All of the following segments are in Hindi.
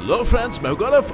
हेलो फ्रेंड्स, मैं गौरव।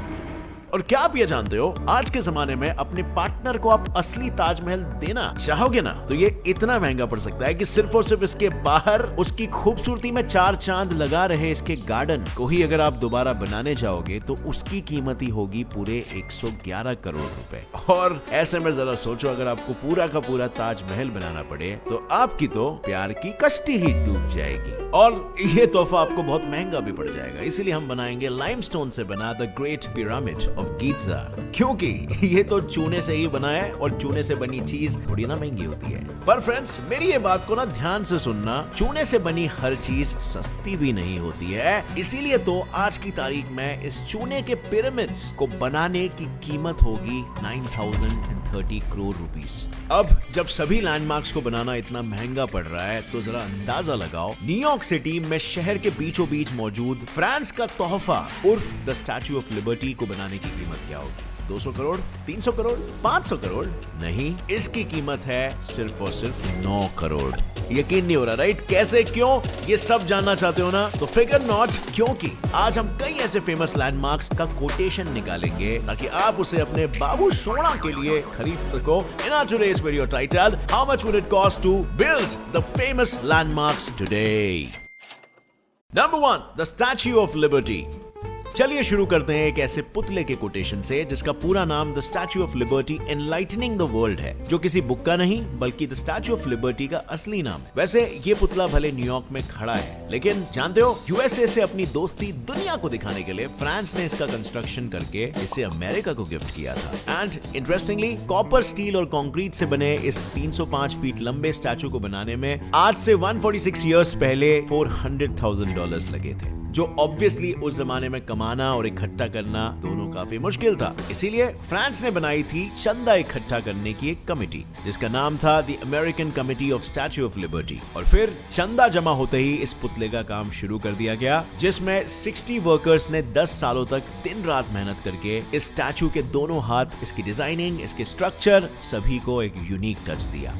और क्या आप ये जानते हो, आज के जमाने में अपने पार्टनर को आप असली ताजमहल देना चाहोगे ना, तो ये इतना महंगा पड़ सकता है कि सिर्फ और सिर्फ इसके बाहर उसकी खूबसूरती में चार चांद लगा रहे इसके गार्डन को ही अगर आप दोबारा बनाने जाओगे तो उसकी कीमत ही होगी पूरे 111 करोड़ रुपए। और ऐसे में जरा सोचो, अगर आपको पूरा का पूरा ताजमहल बनाना पड़े तो आपकी तो प्यार की कश्ती ही डूब जाएगी और ये तोहफा आपको बहुत महंगा भी पड़ जाएगा। इसीलिए हम बनाएंगे लाइमस्टोन से बना द ग्रेट पिरामिड ऑफ गिजा, क्योंकि ये तो चूने से ही बना है और चूने से बनी चीज थोड़ी ना महंगी होती है। पर फ्रेंड्स, मेरी ये बात को ना ध्यान से सुनना, चूने से बनी हर चीज सस्ती भी नहीं होती है। इसीलिए तो आज की तारीख में इस चूने के पिरामिड्स को बनाने की कीमत होगी 9,030 करोड़ रुपीस। अब जब सभी लैंडमार्क्स को बनाना इतना महंगा पड़ रहा है तो जरा अंदाजा लगाओ, न्यूयॉर्क सिटी में शहर के बीचों बीच मौजूद फ्रांस का तोहफा उर्फ द स्टैच्यू ऑफ लिबर्टी को बनाने की कीमत क्या होगी? 200 करोड़, 300 करोड़, 500 करोड़? नहीं, इसकी कीमत है सिर्फ और सिर्फ 9 करोड़। यकीन नहीं हो रहा, राइट? कैसे, क्यों, ये सब जानना चाहते हो ना? तो फिगर नॉट, क्योंकि आज हम कई ऐसे फेमस लैंडमार्क्स का कोटेशन निकालेंगे ताकि आप उसे अपने बाबू सोना के लिए खरीद सको। In our today's video titled how much would it cost to build the famous landmarks today. Number 1, the Statue of Liberty. चलिए शुरू करते हैं एक ऐसे पुतले के कोटेशन से जिसका पूरा नाम the Statue of liberty enlightening the world है, जो किसी बुक का नहीं बल्कि द स्टैच्यू ऑफ लिबर्टी का असली नाम है। वैसे ये पुतला भले न्यूयॉर्क में खड़ा है, लेकिन जानते हो, यूएसए से अपनी दोस्ती दुनिया को दिखाने के लिए फ्रांस ने इसका कंस्ट्रक्शन करके इसे अमेरिका को गिफ्ट किया था। एंड इंटरेस्टिंगली, कॉपर, स्टील और कंक्रीट से बने इस 305 फीट लंबे स्टैच्यू को बनाने में आज से 146 ईयर्स पहले $400,000 लगे थे, जो ऑब्वियसली उस जमाने में कमाना और इकट्ठा करना दोनों काफी मुश्किल था। इसीलिए फ्रांस ने बनाई थी चंदा इकट्ठा करने की एक कमेटी जिसका नाम था the American committee of statue of liberty. और फिर चंदा जमा होते ही इस पुतले का काम शुरू कर दिया गया, जिसमें 60 वर्कर्स ने 10 सालों तक दिन रात मेहनत करके इस स्टैच्यू के दोनों हाथ, इसकी डिजाइनिंग, इसके स्ट्रक्चर, सभी को एक यूनिक टच दिया।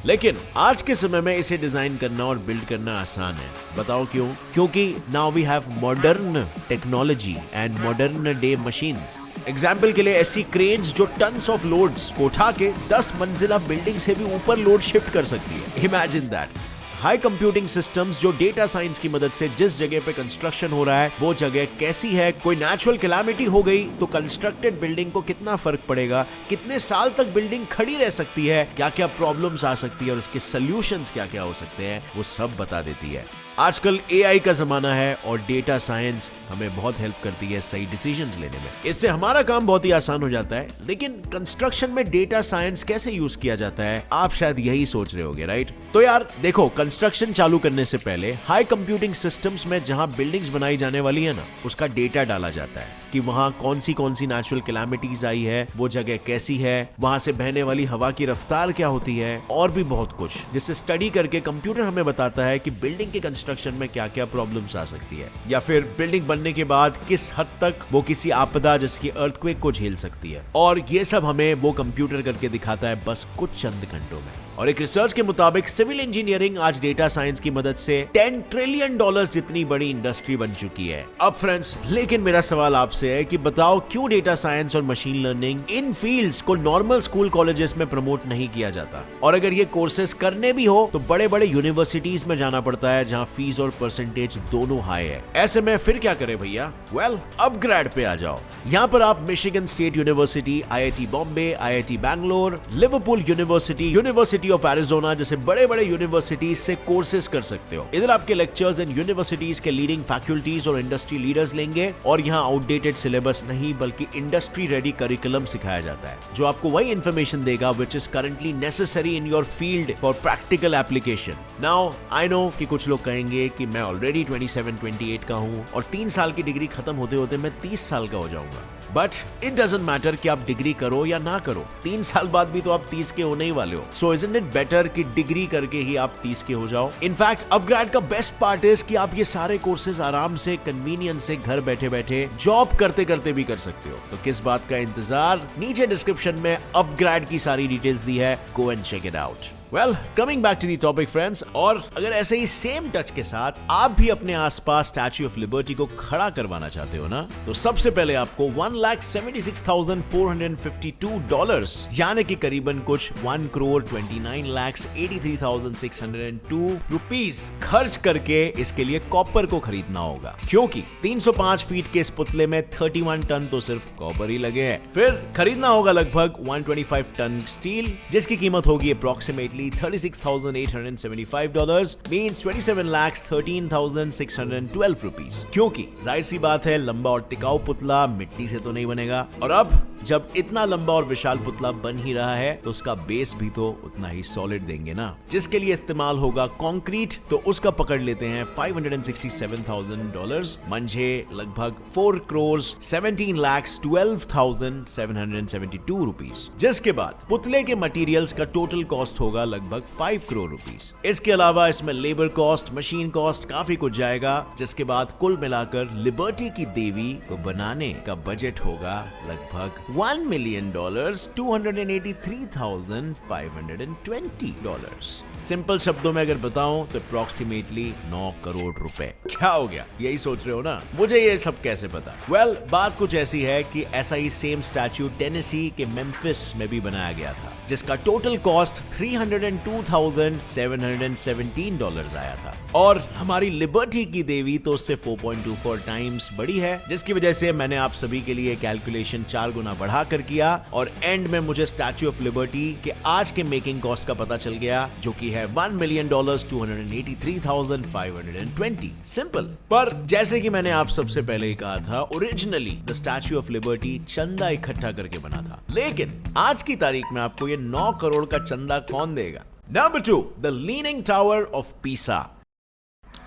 लेकिन आज के समय में इसे डिजाइन करना और बिल्ड करना आसान है। बताओ क्यों? क्योंकि now we have modern technology and modern day machines. Example के लिए ऐसी क्रेन्स जो टन्स ऑफ लोड्स को उठा के 10 मंजिला बिल्डिंग से भी ऊपर लोड शिफ्ट कर सकती है। Imagine that. High computing systems जो डेटा साइंस की मदद से जिस जगह पे कंस्ट्रक्शन हो रहा है वो जगह कैसी है, कोई नेचुरल कैलामिटी हो गई तो कंस्ट्रक्टेड बिल्डिंग को कितना फर्क पड़ेगा, कितने साल तक बिल्डिंग खड़ी रह सकती है, क्या क्या प्रॉब्लम्स आ सकती है और इसके सॉल्यूशंस क्या क्या हो सकते हैं, वो सब बता देती है। आजकल एआई का जमाना है और डेटा साइंस हमें बहुत हेल्प करती है सही डिसीजंस लेने में। इससे हमारा काम बहुत ही आसान हो जाता है। लेकिन कंस्ट्रक्शन में डेटा साइंस कैसे यूज किया जाता है, आप शायद यही सोच रहे होंगे, राइट? तो यार देखो, कंस्ट्रक्शन चालू करने से पहले हाई कंप्यूटिंग सिस्टम्स में जहां बिल्डिंग्स बनाई जाने वाली है ना, उसका डेटा डाला जाता है कि वहां कौन सी नेचुरल कैलामिटीज आई है, वो जगह कैसी है, वहां से बहने वाली हवा की रफ्तार क्या होती है और भी बहुत कुछ, जिससे स्टडी करके कंप्यूटर हमें बताता है कि बिल्डिंग के कंस्ट्रक्शन में क्या क्या प्रॉब्लम्स आ सकती है, या फिर बिल्डिंग बनने के बाद किस हद तक वो किसी आपदा जैसे कि अर्थक्वेक को झेल सकती है। और ये सब हमें वो कंप्यूटर करके दिखाता है बस कुछ चंद घंटों में। और एक रिसर्च के मुताबिक सिविल इंजीनियरिंग आज डेटा साइंस की मदद से $10 ट्रिलियन जितनी बड़ी इंडस्ट्री बन चुकी है। अब फ्रेंड्स, लेकिन मेरा सवाल आपसे है कि बताओ क्यों डेटा साइंस और मशीन लर्निंग इन फील्ड्स को नॉर्मल स्कूल कॉलेजेस में प्रमोट नहीं किया जाता? और अगर ये कोर्सेज करने भी हो तो बड़े बड़े यूनिवर्सिटीज में जाना पड़ता है जहां फीस और परसेंटेज दोनों हाई है। ऐसे में फिर क्या करें भैया? वेल, अपग्रेड पे आ जाओ। यहाँ पर आप Michigan state university, IIT Bombay, IIT Bangalore, Liverpool university, university of Arizona जैसे बड़े बड़े यूनिवर्सिटीज से कोर्सेज कर सकते हो। इधर आपके लेक्चर्स इन यूनिवर्सिटीज के लीडिंग फैकल्टीज और इंडस्ट्री लीडर्स लेंगे और यहाँ आउटडेटेड सिलेबस नहीं बल्कि इंडस्ट्री रेडी करिकुलम सिखाया जाता है, जो आपको वही इंफॉर्मेशन देगा which is currently necessary in your field for practical application. Now I know कि कुछ लोग कहेंगे कि मैं ऑलरेडी 27-28 का हूँ और 3 साल की डिग्री खत्म होते होते मैं 30 साल का हो जाऊंगा। बट इट डजंट मैटर कि आप डिग्री करो या ना करो, 3 साल बाद भी तो आप 30 के होने ही वाले हो। सो इजंट इट बेटर कि डिग्री करके ही आप 30 के हो जाओ? इनफैक्ट अपग्रेड का बेस्ट पार्ट इज कि आप ये सारे कोर्सेज आराम से, कन्वीनियंस से, घर बैठे बैठे जॉब करते करते भी कर सकते हो। तो किस बात का इंतजार? नीचे डिस्क्रिप्शन में अपग्रेड की सारी डिटेल्स दी है, go and check it out. Well, coming back to the topic friends, और अगर ऐसे ही सेम टच के साथ आप भी अपने आसपास स्टैच्यू ऑफ लिबर्टी को खड़ा करवाना चाहते हो ना, तो सबसे पहले आपको $1,76,452 यानी कि करीबन कुछ 1,29,83,602 रुपीस खर्च करके इसके लिए कॉपर को खरीदना होगा, क्योंकि 305 फीट के इस पुतले में 31 टन तो सिर्फ कॉपर ही लगे हैं। फिर खरीदना होगा लगभग 125 टन स्टील, जिसकी कीमत होगी अप्रोक्सीमेटली $36,875, मींस 27,13,612 रुपीस, क्योंकि जाहिर सी बात है लंबा और टिकाऊ पुतला मिट्टी से तो नहीं बनेगा, और अब जब इतना लंबा और विशाल पुतला बन ही रहा है तो उसका बेस भी तो उतना ही सॉलिड देंगे ना, जिसके लिए इस्तेमाल होगा कंक्रीट, तो उसका पकड़ लेते हैं $567,000, मंझे लगभग 4,17,12,772 रुपीस, जिसके बाद पुतले के मटेरियल्स का टोटल कॉस्ट होगा लगभग 5 करोड़ रुपीस। इसके अलावा इसमें लेबर कॉस्ट, मशीन कॉस्ट काफी कुछ जाएगा, जिसके बाद कुल मिलाकर लिबर्टी की देवी को बनाने का बजट होगा लगभग $1,283,520। सिंपल शब्दों में अगर बताऊं तो अप्रोक्सीमेटली 9 करोड़ रुपए। क्या हो गया, यही सोच रहे हो ना, मुझे ये सब कैसे पता? वेल, बात कुछ ऐसी है कि ऐसा ही सेम स्टैच्यू टेनेसी के मेम्फिस में भी बनाया गया था, जिसका टोटल कॉस्ट $302,717 आया था, और हमारी लिबर्टी की देवी तो उससे 4.24 टाइम्स बड़ी है, जिसकी वजह से मैंने आप सभी के लिए कैलकुलेशन 4 गुना बढ़ा कर किया, और एंड में मुझे स्टैच्यू ऑफ लिबर्टी के आज के मेकिंग कॉस्ट का पता चल गया, जो कि है $1,283,520। सिंपल, पर जैसे कि मैंने आप सबसे पहले ही कहा था, originally the Statue of liberty चंदा इकट्ठा करके बना था, लेकिन आज की तारीख में आपको ये 9 करोड़ का चंदा कौन देगा? Number 2, the leaning tower of Pisa.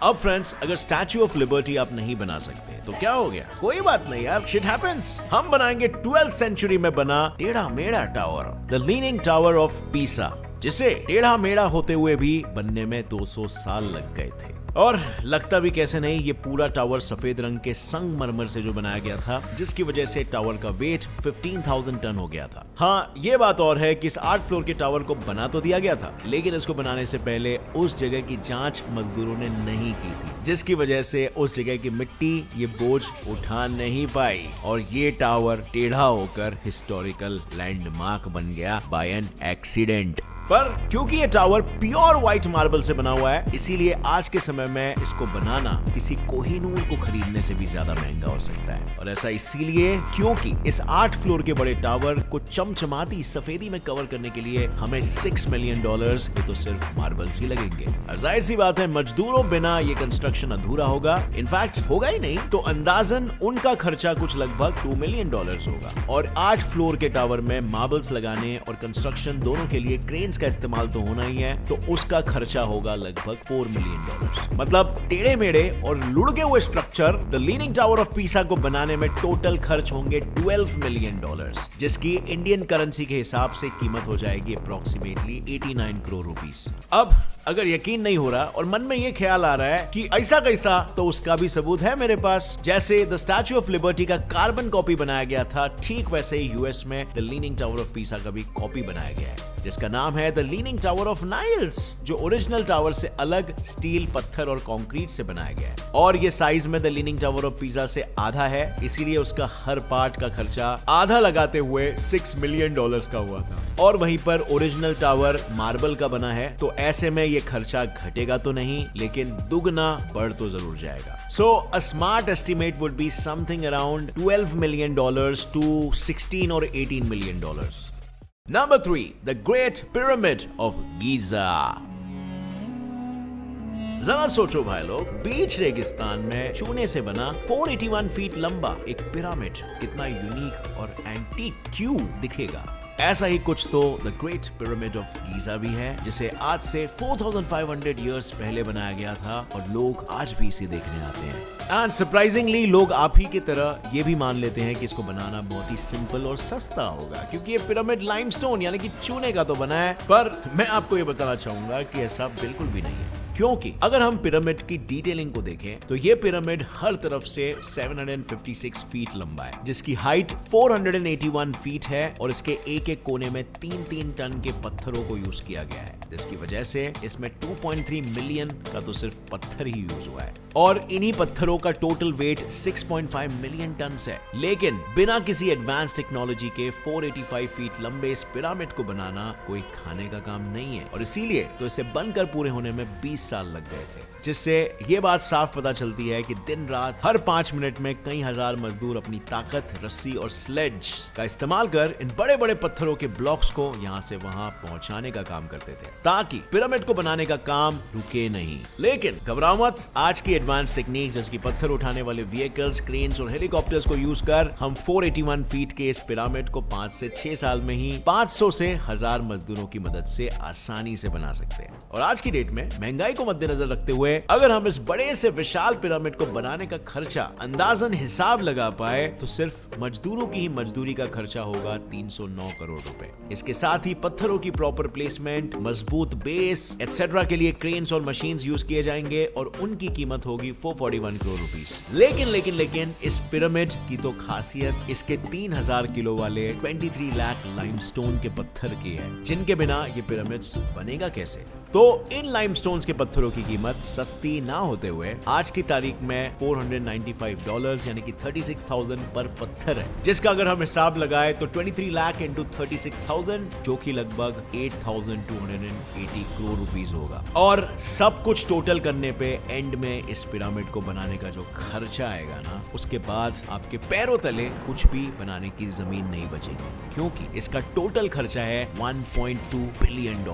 अब फ्रेंड्स, अगर स्टैच्यू ऑफ लिबर्टी आप नहीं बना सकते तो क्या हो गया, कोई बात नहीं यार, शिट हैपेंस। हम बनाएंगे 12th सेंचुरी में बना टेढ़ा मेढ़ा tower, the leaning tower of Pisa, जिसे टेढ़ा मेढ़ा होते हुए भी बनने में 200 साल लग गए थे। और लगता भी कैसे नहीं, ये पूरा टावर सफेद रंग के संगमरमर से जो बनाया गया था, जिसकी वजह से टावर का वेट 15,000 टन हो गया था। हाँ, ये बात और है कि इस 8 फ्लोर के टावर को बना तो दिया गया था, लेकिन इसको बनाने से पहले उस जगह की जांच मजदूरों ने नहीं की थी, जिसकी वजह से उस जगह की मिट्टी ये बोझ उठा नहीं पाई, और ये टावर टेढ़ा होकर हिस्टोरिकल लैंडमार्क बन गया बाय एन एक्सीडेंट। पर क्योंकि ये टावर प्योर व्हाइट मार्बल से बना हुआ है, इसीलिए आज के समय में इसको बनाना किसी कोहिनूर को खरीदने से भी ज्यादा महंगा हो सकता है। और ऐसा इसीलिए क्योंकि इस 8 फ्लोर के बड़े टावर को चमचमाती सफेदी में कवर करने के लिए हमें $6 मिलियन ये तो सिर्फ मार्बल्स ही लगेंगे। और जाहिर सी बात है, मजदूरों बिना ये कंस्ट्रक्शन अधूरा होगा, इनफैक्ट होगा ही नहीं, तो अंदाजन उनका खर्चा कुछ लगभग $2 मिलियन होगा। और 8 फ्लोर के टावर में मार्बल्स लगाने और कंस्ट्रक्शन दोनों के लिए क्रेन्स का इस्तेमाल तो होना ही है, तो उसका खर्चा होगा लगभग $4 मिलियन। मतलब टेढ़े मेढ़े और लुढ़के हुए structure the leaning tower of Pisa को बनाने में टोटल खर्च होंगे $12 मिलियन, जिसकी इंडियन करेंसी के हिसाब से कीमत हो जाएगी अप्रोक्सीमेटली 89 करोड़ रुपीस। अब अगर यकीन नहीं हो रहा और मन में ये ख्याल आ रहा है कि ऐसा कैसा, तो उसका भी सबूत है मेरे पास। जैसे द स्टैच्यू ऑफ लिबर्टी का कार्बन कॉपी बनाया गया था, ठीक वैसे ही यूएस में the leaning tower of Pisa का भी कॉपी बनाया गया है, जिसका नाम है the leaning tower of Niles, जो ओरिजिनल टावर से अलग स्टील, पत्थर और कंक्रीट से बनाया गया है। और ये साइज में the leaning tower of Pisa से आधा है, इसीलिए उसका हर पार्ट का खर्चा आधा लगाते हुए $6 मिलियन का हुआ था। और वहीं पर ओरिजिनल टावर मार्बल का बना है, तो ऐसे में ये खर्चा घटेगा तो नहीं, लेकिन दुगना बढ़ तो जरूर जाएगा। So a smart estimate would be something around $12 million to 16 और 18 million. Number 3, the Great Pyramid of Giza. जरा सोचो भाई लोग, बीच रेगिस्तान में चूने से बना 481 फीट लंबा एक पिरामिड कितना यूनिक और एंटीक क्यों दिखेगा। ऐसा ही कुछ तो the great pyramid of Giza भी है, जिसे आज से 4500 ईयर्स पहले बनाया गया था, और लोग आज भी इसे देखने आते हैं। एंड सरप्राइजिंगली लोग आप ही की तरह ये भी मान लेते हैं कि इसको बनाना बहुत ही सिंपल और सस्ता होगा, क्योंकि ये पिरामिड लाइमस्टोन यानी कि चूने का तो बना है। पर मैं आपको ये बताना चाहूंगा कि ऐसा बिल्कुल भी नहीं है, क्योंकि अगर हम पिरामिड की डिटेलिंग को देखें तो ये पिरामिड हर तरफ से 756 फीट लंबा है, जिसकी हाइट 481 फीट है, और इसके एक एक कोने में 3-3 टन के पत्थरों को यूज किया गया है। जिसकी वजह से इसमें 2.3 मिलियन का तो सिर्फ पत्थर ही यूज हुआ है और इन्हीं पत्थरों का टोटल वेट 6.5 मिलियन टन है। लेकिन बिना किसी एडवांस टेक्नोलॉजी के 485 फीट लंबे इस पिरामिड को बनाना कोई खाने का काम नहीं है और इसीलिए तो इसे बनकर पूरे होने में 20 साल लग गए थे, जिससे ये बात साफ पता चलती है कि दिन रात हर 5 मिनट में कई हजार मजदूर अपनी ताकत, रस्सी और स्लेज का इस्तेमाल कर इन बड़े बड़े पत्थरों के ब्लॉक्स को यहाँ से वहाँ पहुँचाने का काम करते थे ताकि पिरामिड को बनाने का काम रुके नहीं। लेकिन घबराओ मत, आज की एडवांस टेक्निक जैसे कि पत्थर उठाने वाले व्हीकल्स, क्रेन्स और हेलीकॉप्टर्स को यूज कर हम 481 फीट के इस पिरामिड को 5 से 6 साल में ही 500 से 1000 मजदूरों की मदद से आसानी से बना सकते हैं। और आज की डेट में महंगाई को मद्देनजर रखते हुए अगर हम इस बड़े से विशाल पिरामिड को बनाने का खर्चा अंदाजन हिसाब लगा पाए तो सिर्फ मजदूरों की ही मजदूरी का खर्चा होगा 309 करोड़ रुपए। इसके साथ ही पत्थरों की प्रॉपर प्लेसमेंट, मजबूत बेस एटसेट्रा के लिए क्रेन्स और मशीन्स यूज किए जाएंगे और उनकी कीमत होगी 441 करोड़ रुपीस। लेकिन इस पिरामिड की तो खासियत इसके 3000 किलो वाले 23 लाख लाइमस्टोन के पत्थर की है, जिनके बिना ये पिरामिड्स बनेगा कैसे। तो इन लाइमस्टोन्स के पत्थरों की कीमत सस्ती ना होते हुए आज की तारीख में $495 यानी कि 36,000 पर पत्थर है, जिसका अगर हम हिसाब लगाए तो 23 लाख इंटू 36,000 जो कि लगभग 8,280 करोड़ रुपीस होगा। और सब कुछ टोटल करने पे एंड में इस पिरामिड को बनाने का जो खर्चा आएगा ना, उसके बाद आपके पैरों तले कुछ भी बनाने की जमीन नहीं बचेगी, क्योंकि इसका टोटल खर्चा है $1.2 बिलियन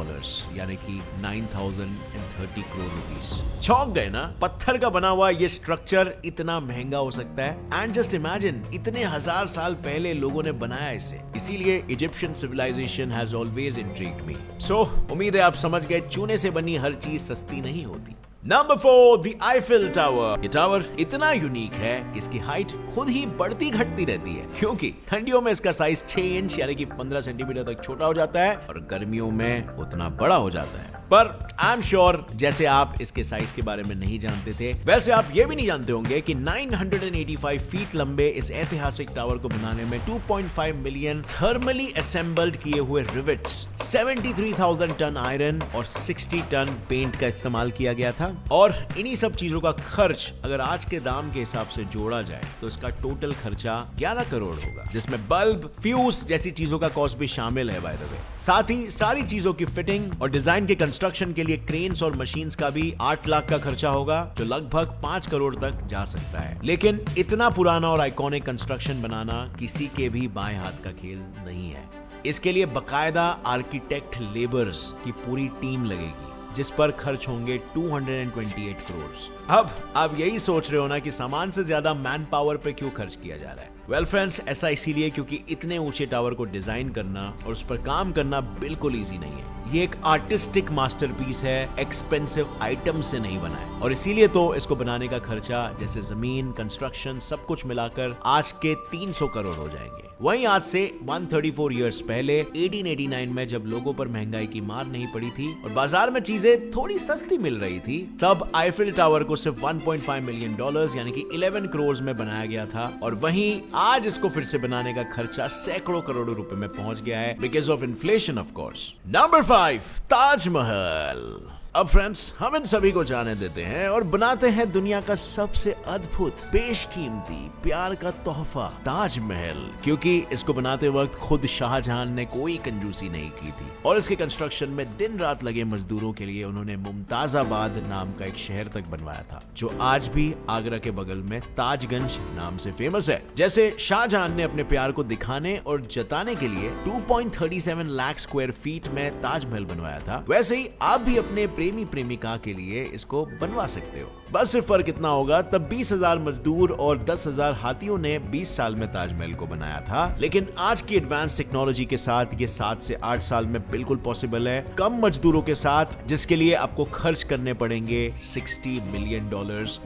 यानी कि 9,030 करोड़ रुपीस। चौंक गए ना, पत्थर का बना हुआ ये स्ट्रक्चर इतना महंगा हो सकता है। एंड जस्ट इमेजिन, इतने हजार साल पहले लोगों ने बनाया इसे, इसीलिए Egyptian civilisation has always intrigued me. So उम्मीद है आप समझ गए, चूने से बनी हर चीज सस्ती नहीं होती। Number 4, the Eiffel tower. ये टावर इतना यूनिक है कि इसकी हाइट खुद ही बढ़ती घटती रहती है, क्योंकि ठंडियों में इसका साइज 6 इंच यानी कि 15 सेंटीमीटर तक छोटा हो जाता है और गर्मियों में उतना बड़ा हो जाता है। पर आई एम श्योर जैसे आप इसके साइज के बारे में नहीं जानते थे, वैसे आप ये भी नहीं जानते होंगे कि 985 फीट लंबे इस ऐतिहासिक टावर को बनाने में 2.5 मिलियन थर्मली असेंबल्ड किए हुए रिवेट्स, 73,000 टन आयरन और 60 टन पेंट का इस्तेमाल किया गया था। और इन्हीं सब चीजों का खर्च अगर आज के दाम के हिसाब से जोड़ा जाए तो इसका टोटल खर्चा 11 करोड़ होगा, जिसमें बल्ब, फ्यूज जैसी चीजों का कॉस्ट भी शामिल है बाय द वे। साथ ही सारी चीजों की फिटिंग और डिजाइन के कंस्ट्रक्शन के लिए क्रेन्स और मशीन्स का भी 8 लाख का खर्चा होगा, जो लगभग 5 करोड़ तक जा सकता है। लेकिन इतना पुराना और आइकॉनिक कंस्ट्रक्शन बनाना किसी के भी बाएं हाथ का खेल नहीं है। इसके लिए बकायदा आर्किटेक्ट लेबर्स की पूरी टीम लगेगी, जिस पर खर्च होंगे 228 करोड़। अब आप यही सोच रहे हो ना कि सामान से ज्यादा मैन पावर पे क्यों खर्च किया जा रहा है। वेल फ्रेंड्स, ऐसा इसीलिए क्योंकि इतने ऊंचे टावर को डिजाइन करना और उस पर काम करना बिल्कुल इजी नहीं है। ये एक आर्टिस्टिक मास्टरपीस है, एक्सपेंसिव आइटम से नहीं बना है, और इसीलिए तो इसको बनाने का खर्चा जैसे जमीन, कंस्ट्रक्शन सब कुछ मिलाकर आज के 300 करोड़ हो जाएंगे। वहीं आज से 134 इयर्स पहले 1889 में जब लोगों पर महंगाई की मार नहीं पड़ी थी और बाजार में चीजें थोड़ी सस्ती मिल रही थी, तब आईफिल टावर को सिर्फ 1.5 मिलियन डॉलर्स यानी कि 11 करोड़ में बनाया गया था। और वहीं आज इसको फिर से बनाने का खर्चा सैकड़ों करोड़ों रुपए में पहुंच गया है, because of inflation of course. Number 5, Taj Mahal. अब फ्रेंड्स, हम इन सभी को जाने देते हैं और बनाते हैं दुनिया का सबसे अद्भुत, बेशकीमती प्यार का तोहफा ताजमहल, क्योंकि इसको बनाते वक्त खुद शाहजहां ने कोई कंजूसी नहीं की थी और इसके कंस्ट्रक्शन में दिन रात लगे मजदूरों के लिए उन्होंने मुमताजाबाद नाम का एक शहर तक बनवाया था, जो आज भी आगरा के बगल में ताजगंज नाम से फेमस है। जैसे शाहजहां ने अपने प्यार को दिखाने और जताने के लिए 2.37 लाख स्क्वायर फीट में ताजमहल बनवाया था, वैसे ही आप भी अपने प्रेमी प्रेमिका के लिए इसको बनवा सकते हो। बस सिर्फ फर्क इतना होगा, तब 20,000 मजदूर और 10,000 हाथियों ने 20 साल में ताजमहल को बनाया था, लेकिन आज की एडवांस टेक्नोलॉजी के साथ ये 7 से 8 साल में बिल्कुल पॉसिबल है, कम मजदूरों के साथ, जिसके लिए आपको खर्च करने पड़ेंगे $60 मिलियन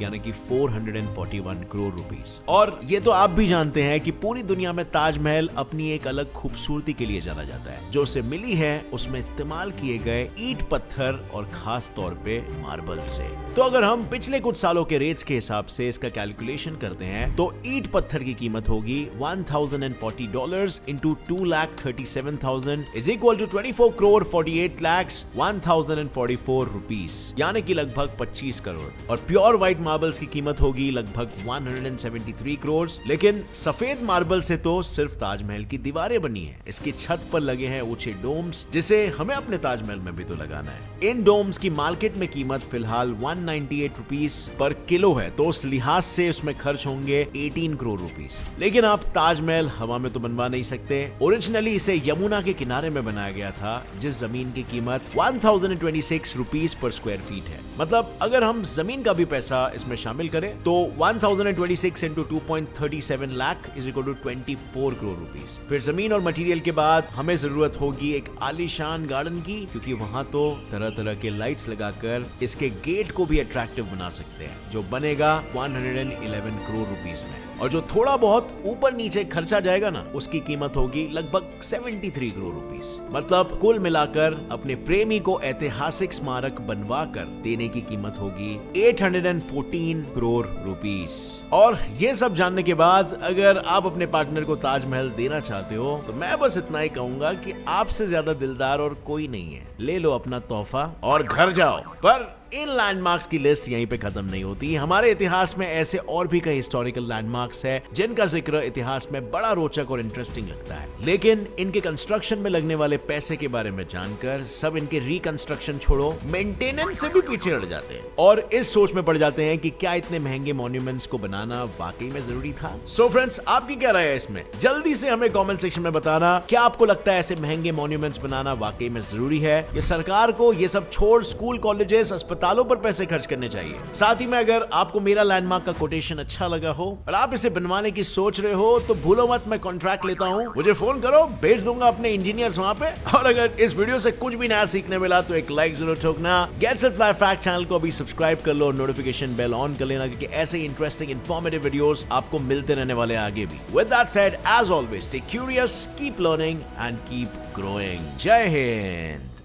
यानी कि 441 करोड़ रुपीस। और ये तो आप भी जानते हैं कि पूरी दुनिया में ताजमहल अपनी एक अलग खूबसूरती के लिए जाना जाता है। जो उसे मिली है उसमें इस्तेमाल किए गए ईंट, पत्थर और खास तौर पे मार्बल से। तो अगर हम पिछले कुछ सालों के रेट्स के हिसाब से इसका कैलकुलेशन करते हैं तो ईंट पत्थर की कीमत होगी $1040 into 2,37,000 is equal to 24 crore 48 lakhs 1,044 rupees, यानी कि लगभग 25 करोड़। और प्योर व्हाइट मार्बल्स की कीमत होगी लगभग 173 करोड़। लेकिन सफेद मार्बल से तो सिर्फ ताजमहल की दीवारें बनी है, इसकी छत पर लगे हैं ऊंचे डोम्स, जिसे हमें अपने ताजमहल में भी तो लगाना है। इन डोम्स की मार्केट में कीमत फिलहाल 198 रुपीस पर किलो है, तो उस लिहाज से उसमें खर्च होंगे 18 करोड़ रुपीस। लेकिन आप ताजमहल हवा में तो बनवा नहीं सकते। ओरिजिनली इसे यमुना के किनारे में बनाया गया था, जिस जमीन की कीमत 1026 रुपीस पर स्क्वायर फीट है। मतलब अगर हम जमीन का भी पैसा इसमें शामिल करें तो 1026 into 2.37 lakh is equal to 24 crore rupees. फिर जमीन और मटेरियल के बाद हमें जरूरत होगी एक आलीशान गार्डन की, क्योंकि वहां तो तरह तरह के लाइट्स लगाकर इसके गेट को भी अट्रैक्टिव बना सकते हैं, जो बनेगा 111 करोड़ रुपीस में। और जो थोड़ा बहुत ऊपर नीचे खर्चा जाएगा ना, उसकी कीमत होगी लगभग 73 करोड़ रुपीस। मतलब कुल मिलाकर अपने प्रेमी को ऐतिहासिक स्मारक बनवा कर देने की कीमत होगी 814 करोड़ रुपीस। और ये सब जानने के बाद अगर आप अपने पार्टनर को ताजमहल देना चाहते हो तो मैं बस इतना ही कहूंगा कि आपसे ज्यादा दिलदार और कोई नहीं है। ले लो अपना तोहफा और घर जाओ। पर इन लैंडमार्क्स की लिस्ट यहीं पे खत्म नहीं होती। हमारे इतिहास में ऐसे और भी कई हिस्टोरिकल लैंडमार्क्स हैं जिनका जिक्र इतिहास में बड़ा रोचक और इंटरेस्टिंग लगता है, लेकिन इनके कंस्ट्रक्शन में लगने वाले पैसे के बारे में जानकर सब इनके रिकंस्ट्रक्शन छोड़ो, मेंटेनेंस से भी पीछे हट जाते हैं और इस सोच में पड़ जाते हैं कि क्या इतने महंगे मॉन्यूमेंट्स को बनाना वाकई में जरूरी था। सो फ्रेंड्स, आपकी क्या राय है इसमें? जल्दी से हमें कमेंट सेक्शन में बताना। क्या आपको लगता है ऐसे महंगे मॉन्यूमेंट्स बनाना वाकई में जरूरी है, या सरकार को ये सब छोड़ स्कूल, कॉलेजेस, अस्पतालों पर पैसे खर्च करने चाहिए? साथ ही में अगर आपको मेरा लैंडमार्क का कोटेशन अच्छा लगा हो और आप इसे बनवाने की सोच रहे हो तो भूलो मत, मैं कॉन्ट्रैक्ट लेता हूँ, मुझे फोन करो, भेज दूंगा अपने इंजीनियर्स वहां पे। और अगर इस वीडियो से कुछ भी नया सीखने मिला तो एक लाइक जरूर ठोकना। Gets it fly fact channel को अभी सब्सक्राइब कर लो, नोटिफिकेशन बेल ऑन कर लेना, क्योंकि ऐसे इंटरेस्टिंग इंफॉर्मेटिव वीडियोस आपको मिलते रहने वाले आगे भी। With that said, as always, stay curious, keep learning and keep growing. जय हिंद।